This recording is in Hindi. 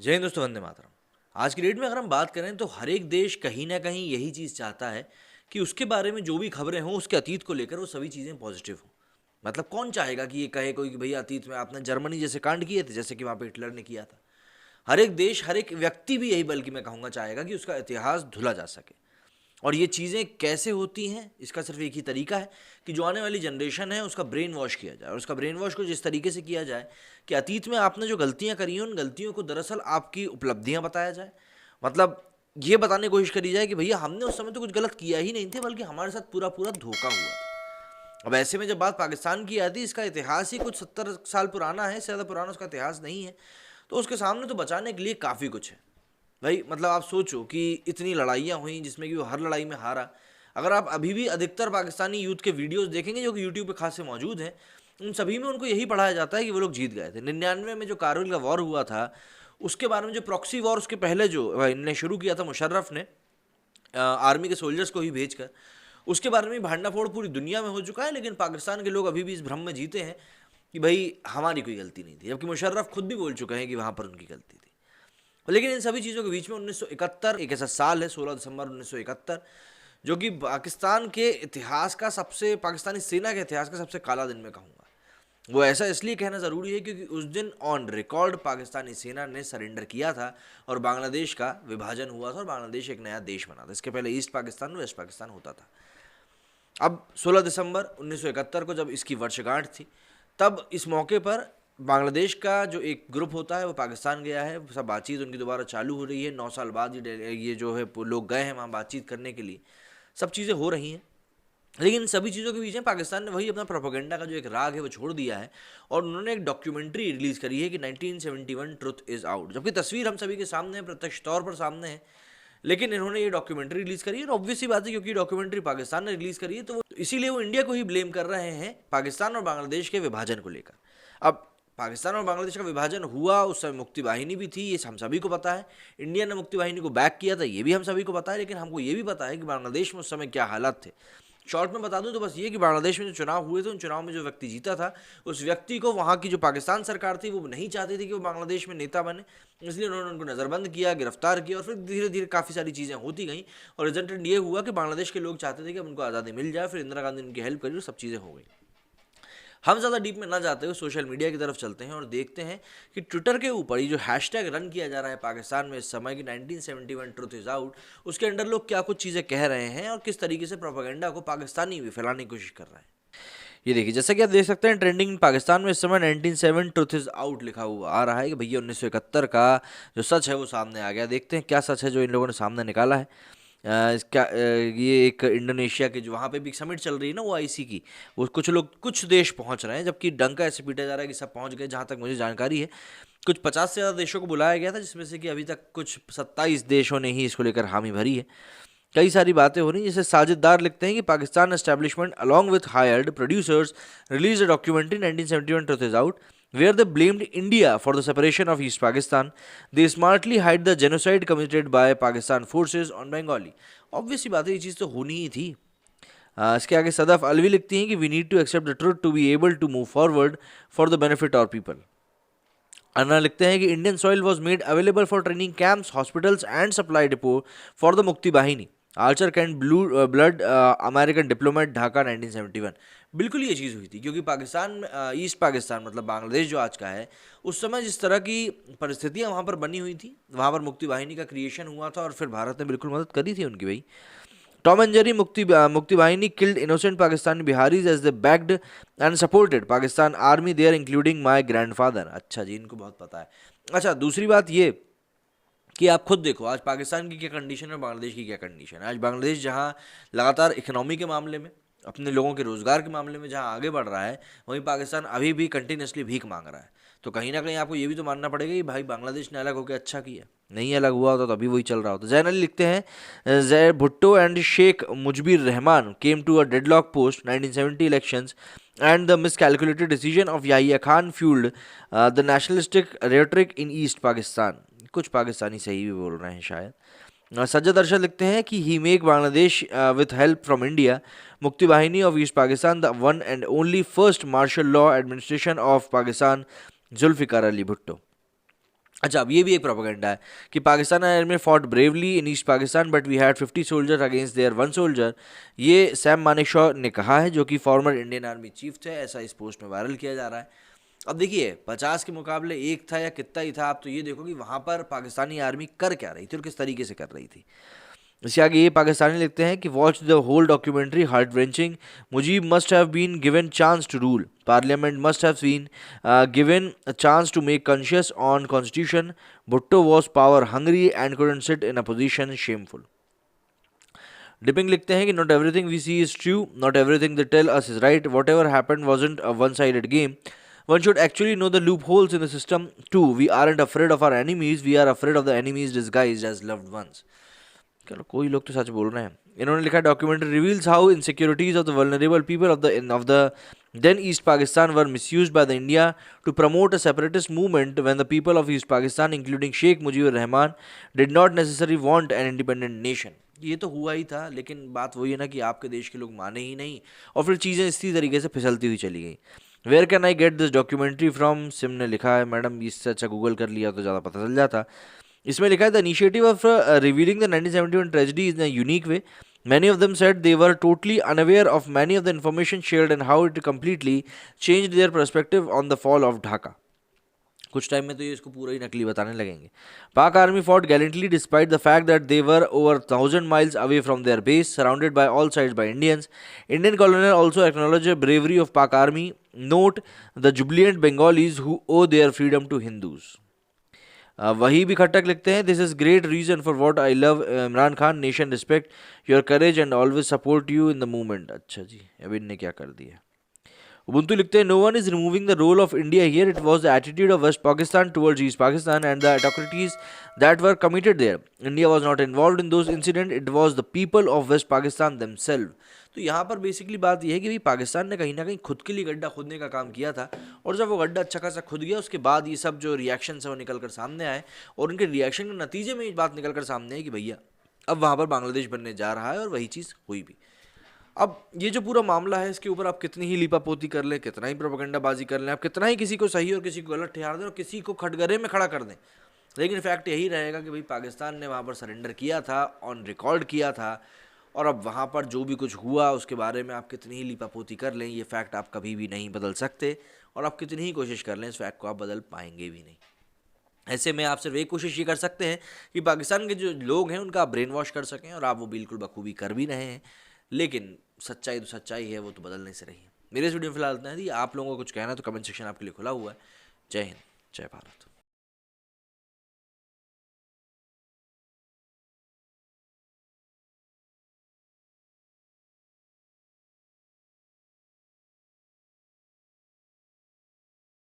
जय हिंद दोस्तों, वंदे मातरम। आज की डेट में अगर हम बात करें तो हर एक देश कहीं ना कहीं यही चीज़ चाहता है कि उसके बारे में जो भी खबरें हों उसके अतीत को लेकर वो सभी चीज़ें पॉजिटिव हों। मतलब कौन चाहेगा कि ये कहे कोई कि भैया अतीत में आपने जर्मनी जैसे कांड किए थे, जैसे कि वहाँ पे हिटलर ने किया था। हर एक देश, हर एक व्यक्ति भी यही, बल्कि मैं कहूँगा, चाहेगा कि उसका इतिहास धुला जा सके। और ये चीज़ें कैसे होती हैं, इसका सिर्फ एक ही तरीका है कि जो आने वाली जनरेशन है उसका ब्रेन वॉश किया जाए। और उसका ब्रेन वॉश को जिस तरीके से किया जाए कि अतीत में आपने जो गलतियां करी हैं उन गलतियों को दरअसल आपकी उपलब्धियां बताया जाए। मतलब ये बताने की कोशिश करी जाए कि भैया हमने उस समय तो कुछ गलत किया ही नहीं थे, बल्कि हमारे साथ पूरा पूरा धोखा हुआ था। अब ऐसे में जब बात पाकिस्तान की आती है, इसका इतिहास ही कुछ 70 साल पुराना है, इससे ज़्यादा पुराना उसका इतिहास नहीं है। तो उसके सामने तो बचाने के लिए काफ़ी कुछ है भाई। मतलब आप सोचो कि इतनी लड़ाइयाँ हुई जिसमें कि वो हर लड़ाई में हारा। अगर आप अभी भी अधिकतर पाकिस्तानी यूथ के वीडियोस देखेंगे जो कि यूट्यूब पे खास से मौजूद हैं, उन सभी में उनको यही पढ़ाया जाता है कि वो लोग जीत गए थे। 99 में जो कारगिल का वॉर हुआ था, उसके बारे में जो प्रॉक्सी वॉर उसके पहले जो इनने शुरू किया था मुशर्रफ ने, आर्मी के सोल्जर्स को ही भेजकर, उसके बारे में भांडा फोड़ पूरी दुनिया में हो चुका है। लेकिन पाकिस्तान के लोग अभी भी इस भ्रम में जीते हैं कि भाई हमारी कोई गलती नहीं थी, जबकि मुशर्रफ खुद भी बोल चुके हैं कि वहाँ पर उनकी गलती थी। लेकिन इन सभी चीज़ों के बीच में 1971 एक ऐसा साल है, 16 दिसंबर 1971, जो कि पाकिस्तान के इतिहास का सबसे, पाकिस्तानी सेना के इतिहास का सबसे काला दिन मैं कहूँगा। वो ऐसा इसलिए कहना ज़रूरी है क्योंकि उस दिन ऑन रिकॉर्ड पाकिस्तानी सेना ने सरेंडर किया था और बांग्लादेश का विभाजन हुआ था और बांग्लादेश एक नया देश बना था। इसके पहले ईस्ट पाकिस्तान और वेस्ट पाकिस्तान होता था। अब 16 दिसंबर 1971 को जब इसकी वर्षगांठ थी, तब इस मौके पर बांग्लादेश का जो एक ग्रुप होता है वो पाकिस्तान गया है। सब बातचीत उनकी दोबारा चालू हो रही है। 9 साल बाद ये जो है लोग गए हैं वहाँ बातचीत करने के लिए। सब चीज़ें हो रही हैं, लेकिन सभी चीज़ों के बीच में पाकिस्तान ने वही अपना प्रोपेगेंडा का जो एक राग है वो छोड़ दिया है और उन्होंने एक डॉक्यूमेंट्री रिलीज़ करी है कि 1971 ट्रुथ इज़ आउट। जबकि तस्वीर हम सभी के सामने है, प्रत्यक्ष तौर पर सामने है, लेकिन इन्होंने ये डॉक्यूमेंट्री रिलीज़ करी है। और ऑब्वियस सी बात है, क्योंकि डॉक्यूमेंट्री पाकिस्तान ने रिलीज़ करी है तो वो इसीलिए वो इंडिया को ही ब्लेम कर रहे हैं पाकिस्तान और बांग्लादेश के विभाजन को लेकर। अब पाकिस्तान और बांग्लादेश का विभाजन हुआ, उस समय मुक्ति वाहिनी भी थी, ये हम सभी को पता है। इंडिया ने मुक्ति वाहिनी को बैक किया था, ये भी हम सभी को पता है। लेकिन हमको ये भी पता है कि बांग्लादेश में उस समय क्या हालात थे। शॉर्ट में बता दूं तो बस ये कि बांग्लादेश में जो चुनाव हुए थे, उन चुनाव में जो व्यक्ति जीता था, उस व्यक्ति को वहाँ की जो पाकिस्तान सरकार थी वो नहीं चाहती थी कि वो बांग्लादेश में नेता बने, इसलिए उन्होंने उनको नज़रबंद किया, गिरफ्तार किया और फिर धीरे धीरे काफ़ी सारी चीज़ें होती गई और रिजल्टेंट ये हुआ कि बांग्लादेश के लोग चाहते थे कि अब उनको आज़ादी मिल जाए। फिर इंदिरा गांधी ने उनकी हेल्प करी और सब चीज़ें हो गई। हम ज़्यादा डीप में ना जाते हुए सोशल मीडिया की तरफ चलते हैं और देखते हैं कि ट्विटर के ऊपर ये जो हैशटैग रन किया जा रहा है पाकिस्तान में इस समय की 1971 ट्रुथ इज़ आउट, उसके अंडर लोग क्या कुछ चीज़ें कह रहे हैं और किस तरीके से प्रोपेगेंडा को पाकिस्तानी भी फैलाने की कोशिश कर रहे हैं। ये देखिए, जैसा कि आप देख सकते हैं, ट्रेंडिंग पाकिस्तान में इस समय 1971 ट्रुथ इज़ आउट लिखा हुआ आ रहा है कि भैया 1971 का जो सच है वो सामने आ गया। देखते हैं क्या सच है जो इन लोगों ने सामने निकाला है। ये एक इंडोनेशिया के जो वहाँ पे भी समिट चल रही है ना OIC की, वो कुछ लोग, कुछ देश पहुँच रहे हैं, जबकि डंका ऐसे पीटा जा रहा है कि सब पहुँच गए। जहाँ तक मुझे जानकारी है, कुछ 50 से ज़्यादा देशों को बुलाया गया था, जिसमें से कि अभी तक कुछ 27 देशों ने ही इसको लेकर हामी भरी है। कई सारी बातें हो रही हैं। जैसे साजिददार लिखते हैं कि Pakistan establishment along with hired producers release a documentary 1971 truth is out where they blamed India for the separation of East Pakistan. They smartly hide the genocide committed by Pakistan forces on Bengali. Obviously बात है, ये चीज़ तो होनी ही थी। इसके आगे सदफ अलवी लिखती हैं कि we need to accept the truth to be able to move forward for the benefit of people. अन्ना लिखते हैं कि Indian soil was made available for training camps, hospitals and supply depot for the Mukti Bahini. Archer Kent Blood American diplomat Dhaka 1971। बिल्कुल ये चीज़ हुई थी, क्योंकि पाकिस्तान में ईस्ट पाकिस्तान मतलब बांग्लादेश जो आज का है, उस समय जिस तरह की परिस्थितियाँ वहाँ पर बनी हुई थी, वहाँ पर मुक्ति वाहिनी का क्रिएशन हुआ था और फिर भारत ने बिल्कुल मदद करी थी उनकी भाई। Tom and Jerry Mukti Bahini killed innocent Pakistani Biharis as they backed and supported Pakistan army there including my grandfather. अच्छा जी, इनको बहुत पता है। अच्छा, दूसरी बात ये कि आप खुद देखो आज पाकिस्तान की क्या कंडीशन है और बांग्लादेश की क्या कंडीशन है। आज बांग्लादेश जहां लगातार इकोनॉमी के मामले में, अपने लोगों के रोजगार के मामले में जहां आगे बढ़ रहा है, वहीं पाकिस्तान अभी भी कंटिन्यूसली भीख मांग रहा है। तो कहीं ना कहीं आपको ये भी तो मानना पड़ेगा कि भाई बांग्लादेश ने अलग होकर अच्छा किया। नहीं अलग हुआ होता तो अभी वही चल रहा होता। जैन अली लिखते हैं, जैर Bhutto and Sheikh Mujibur Rahman came to a deadlock post 1970 elections and the miscalculated decision of Yahya Khan fueled the nationalistic rhetoric in East Pakistan. कुछ पाकिस्तानी सही भी बोल रहे हैं शायद। सज्जद अरशद लिखते हैं कि he make Bangladesh with help from India Mukti Bahini of east Pakistan the one and only first martial law administration of Pakistan Zulfikar Ali Bhutto. अच्छा, अब ये भी एक प्रोपेगेंडा है कि Pakistan army fought bravely in east Pakistan but we had 50 soldier against their 1 soldier. ये सैम मानेकशॉ ने कहा है, जो कि फॉर्मर इंडियन आर्मी चीफ थे। ऐसा इस पोस्ट में वायरल किया जा रहा है। अब देखिए, 50 के मुकाबले एक था या कितना ही था, आप तो ये देखो कि वहां पर पाकिस्तानी आर्मी कर क्या रही थी और किस तरीके से कर रही थी। इसके आगे ये पाकिस्तानी लिखते हैं कि watch the whole documentary heart wrenching. Mujib must have been given chance to rule, parliament must have been given a chance to make conscious on constitution, Bhutto was power hungry and couldn't sit in a position, shameful. डिपिंग लिखते हैं कि not everything we see is true, not everything they tell us is right, whatever happened wasn't a one sided game, one should actually know the loopholes in the system too. We aren't afraid of our enemies, we are afraid of the enemies disguised as loved ones. चलो, कोई लोग तो सच बोल रहे हैं। इन्होंने लिखा, documentary reveals how insecurities of the vulnerable people of the then East Pakistan were misused by the India to promote a separatist movement when the people of east Pakistan including Sheikh Mujibur Rahman did not necessary want an independent nation. ये तो हुआ ही था, लेकिन बात वही है ना कि आपके देश के लोग माने ही नहीं और फिर चीज़ें इसी तरीके से फिसलती हुई चली गई। Where can I get this documentary from? सिम ने लिखा है, मैडम इससे अच्छा गूगल कर लिया तो ज़्यादा पता चल जाता। इसमें लिखा है, the initiative of revealing the 1971 tragedy is in a unique way. Many of them said they were totally unaware of many of the information shared and how it completely changed their perspective on the fall of Dhaka. कुछ टाइम में तो ये इसको पूरा ही नकली बताने लगेंगे। पाक army fought gallantly despite the fact that they were over 1,000 miles away from their base, surrounded by all sides by Indians. Indian colonel also acknowledged the bravery of Pak army. Note the jubilant Bengalis who owe their freedom to Hindus. वही भी खट्टक लिखते हैं, this is great reason for what I love Imran Khan, nation respect your courage and always support you in the movement. अच्छा जी, अब इनने क्या कर दिया। उबंटू लिखते हैं, no one is removing the role of India here, it was the attitude of West Pakistan towards East Pakistan and the atrocities that were committed there. India was not involved in those incident, it was the people of West Pakistan themselves. तो यहाँ पर बेसिकली बात यह है कि भाई पाकिस्तान ने कहीं ना कहीं खुद के लिए गड्ढा खोदने का काम किया था, और जब वो गड्ढा अच्छा खासा खुद गया उसके बाद ये सब जो रिएक्शन है वो निकल कर सामने आए, और उनके रिएक्शन के नतीजे में ये बात निकल कर सामने आई कि भैया अब वहाँ पर बांग्लादेश बनने जा रहा है, और वही चीज़ हुई भी। अब ये जो पूरा मामला है, इसके ऊपर आप कितनी ही लीपापोती कर लें, कितना ही प्रोपेगेंडाबाजी कर लें, आप कितना ही किसी को सही और किसी को गलत ठहरा दें और किसी को खटगरे में खड़ा कर दें, लेकिन फैक्ट यही रहेगा कि भाई पाकिस्तान ने वहाँ पर सरेंडर किया था, ऑन रिकॉर्ड किया था, और अब वहाँ पर जो भी कुछ हुआ उसके बारे में आप कितनी ही लीपापोती कर लें, ये फैक्ट आप कभी भी नहीं बदल सकते, और आप कितनी ही कोशिश कर लें इस फैक्ट को आप बदल पाएंगे भी नहीं। ऐसे में आप सिर्फ एक कोशिश ये कर सकते हैं कि पाकिस्तान के जो लोग हैं उनका आप ब्रेन वॉश कर सकें, और आप वो बिल्कुल बखूबी कर भी रहे हैं, लेकिन सच्चाई तो सच्चाई है, वो तो बदलने से रही है। मेरे इस वीडियो में फिलहाल इतना ही। आप लोगों को कुछ कहना है तो कमेंट सेक्शन आपके लिए खुला हुआ है। जय हिंद, जय भारत।